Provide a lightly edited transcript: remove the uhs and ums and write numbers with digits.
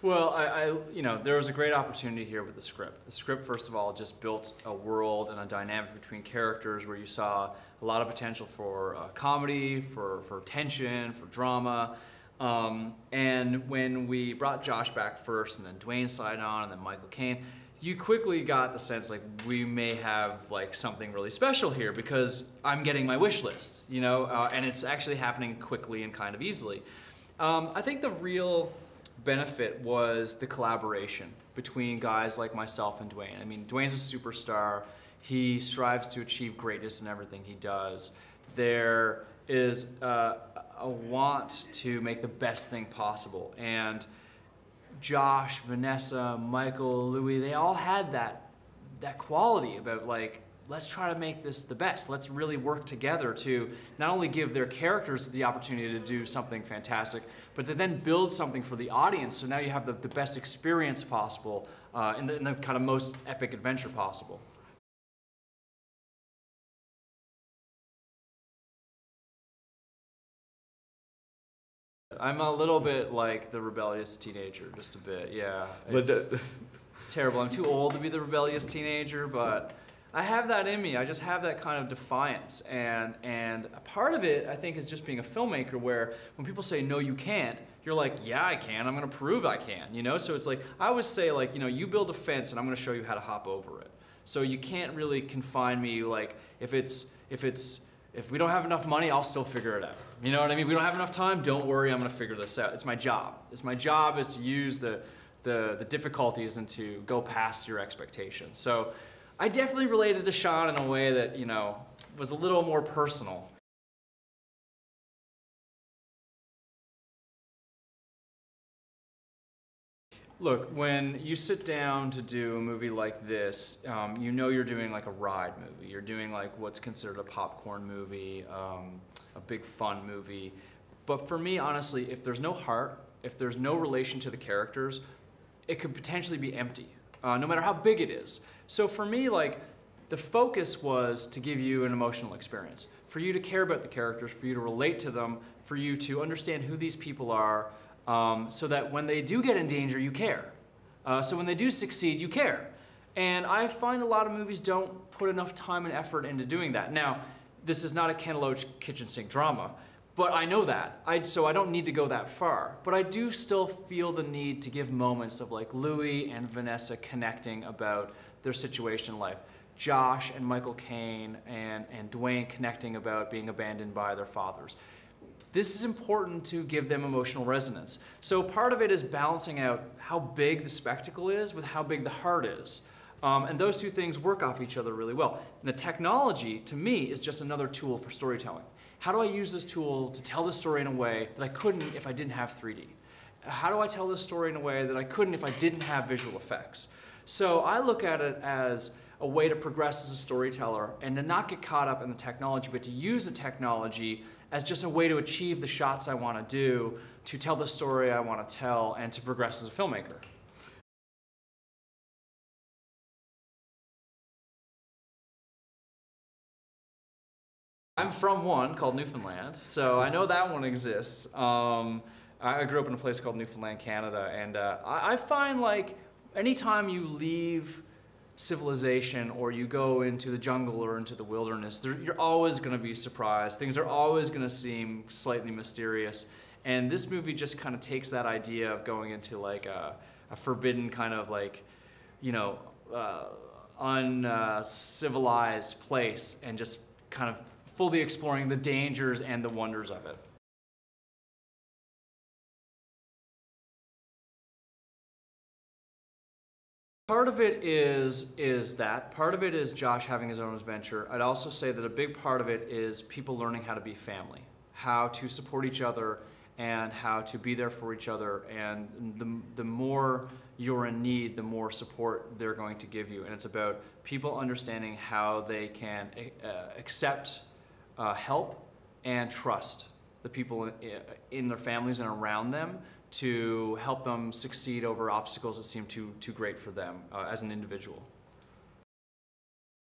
Well, you know, there was a great opportunity here with the script. The script, first of all, just built a world and a dynamic between characters where you saw a lot of potential for comedy, for tension, for drama. And when we brought Josh back first, and then Dwayne signed on, and then Michael Caine, you quickly got the sense like we may have like something really special here because I'm getting my wish list, you know, and it's actually happening quickly and kind of easily. I think the real benefit was the collaboration between guys like myself and Dwayne. I mean, Dwayne's a superstar. He strives to achieve greatness in everything he does. There is a want to make the best thing possible. And Josh, Vanessa, Michael, Louis, they all had that quality about like, let's try to make this the best. Let's really work together to not only give their characters the opportunity to do something fantastic, but to then build something for the audience. So now you have the best experience possible in the kind of most epic adventure possible. I'm a little bit like the rebellious teenager, just a bit, yeah. It's terrible. I'm too old to be the rebellious teenager, but I have that in me. I just have that kind of defiance. And a part of it, I think, is just being a filmmaker where when people say, no, you can't, you're like, yeah, I can. I'm going to prove I can, you know? So it's like, I always say, like, you know, you build a fence and I'm going to show you how to hop over it. So you can't really confine me, like, if we don't have enough money, I'll still figure it out. You know what I mean? We don't have enough time, don't worry, I'm going to figure this out. It's my job. My job is to use the difficulties and to go past your expectations. So I definitely related to Sean in a way that, you know, was a little more personal. Look, when you sit down to do a movie like this, you know you're doing like a ride movie. You're doing like what's considered a popcorn movie, a big fun movie. But for me, honestly, if there's no heart, if there's no relation to the characters, it could potentially be empty, no matter how big it is. So for me, like, the focus was to give you an emotional experience, for you to care about the characters, for you to relate to them, for you to understand who these people are, so that when they do get in danger, you care. So when they do succeed, you care. And I find a lot of movies don't put enough time and effort into doing that. Now, this is not a Ken Loach kitchen sink drama, but I know that, so I don't need to go that far. But I do still feel the need to give moments of like Louis and Vanessa connecting about their situation in life. Josh and Michael Caine and Dwayne connecting about being abandoned by their fathers. This is important to give them emotional resonance. So part of it is balancing out how big the spectacle is with how big the heart is. And those two things work off each other really well. And the technology, to me, is just another tool for storytelling. How do I use this tool to tell the story in a way that I couldn't if I didn't have 3D? How do I tell this story in a way that I couldn't if I didn't have visual effects? So I look at it as a way to progress as a storyteller and to not get caught up in the technology, but to use the technology as just a way to achieve the shots I want to do, to tell the story I want to tell, and to progress as a filmmaker. I'm from one called Newfoundland, so I know that one exists. I grew up in a place called Newfoundland, Canada, and I find like anytime you leave civilization or you go into the jungle or into the wilderness, you're always going to be surprised. Things are always going to seem slightly mysterious. And this movie just kind of takes that idea of going into like a forbidden kind of like, you know, uncivilized place and just kind of fully exploring the dangers and the wonders of it. Part of it is that. Part of it is Josh having his own adventure. I'd also say that a big part of it is people learning how to be family, how to support each other and how to be there for each other. And the more you're in need, the more support they're going to give you. And it's about people understanding how they can accept help and trust the people in their families and around them to help them succeed over obstacles that seem too great for them as an individual.